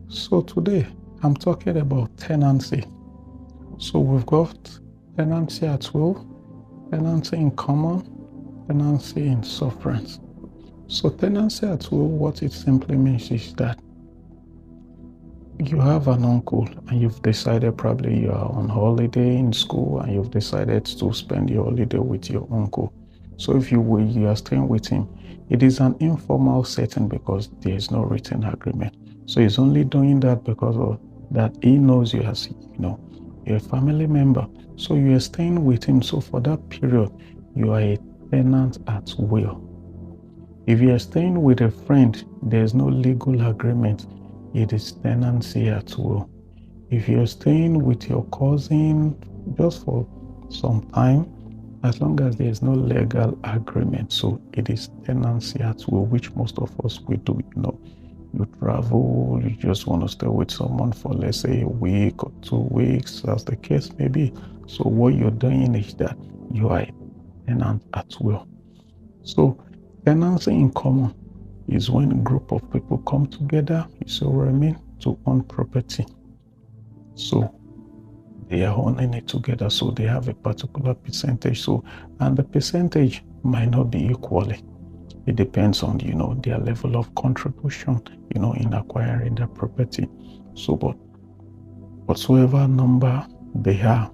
So today I'm talking about tenancy. So we've got tenancy at will, tenancy in common, tenancy in sufferance. So tenancy at will, what it simply means is that you have an uncle and you've decided, probably you are on holiday in school and you've decided to spend your holiday with your uncle. So if you are staying with him, it is an informal setting because there is no written agreement. So he's only doing that because of that he knows you as, you're a family member. So you are staying with him. So for that period, you are a tenant at will. If you are staying with a friend, there's no legal agreement. It is tenancy at will. If you're staying with your cousin just for some time, as long as there's no legal agreement, so it is tenancy at will, which most of us will do. You travel, you just want to stay with someone for, let's say, a week or 2 weeks, as the case may be. So what you're doing is that you are a tenant at will. So tenancy in common is when a group of people come together, you see what I mean, to own property. So they are owning it together, so they have a particular percentage. And the percentage might not be equally. It depends on, their level of contribution, in acquiring the property. So, but whatsoever number they are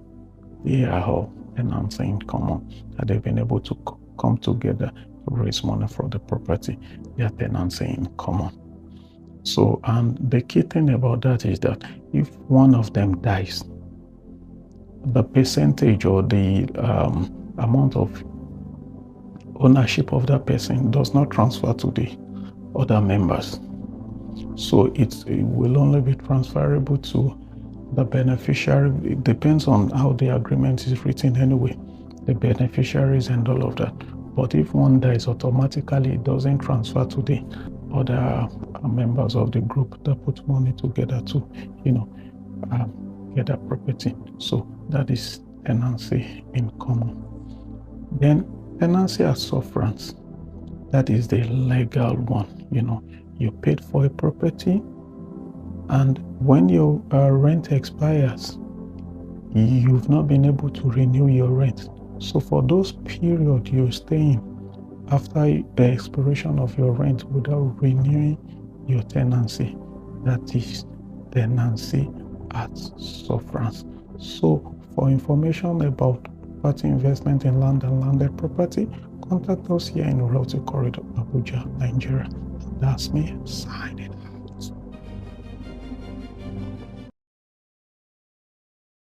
all tenancy in common, that they've been able to come together to raise money for the property. They are tenancy in common. So, and the key thing about that is that if one of them dies, the percentage or the amount of ownership of that person does not transfer to the other members. So it will only be transferable to the beneficiary. It depends on how the agreement is written anyway, the beneficiaries and all of that. But if one dies, automatically it doesn't transfer to the other members of the group that put money together to, get that property. So that is tenancy in common. Then tenancy at sufferance, that is the legal one. You paid for a property, and when your rent expires, you've not been able to renew your rent. So for those periods you're staying after the expiration of your rent without renewing your tenancy, that is tenancy at sufferance. So for information about property investment in land and landed property, contact us here in Royalty Corridor, Abuja, Nigeria. That's me signing.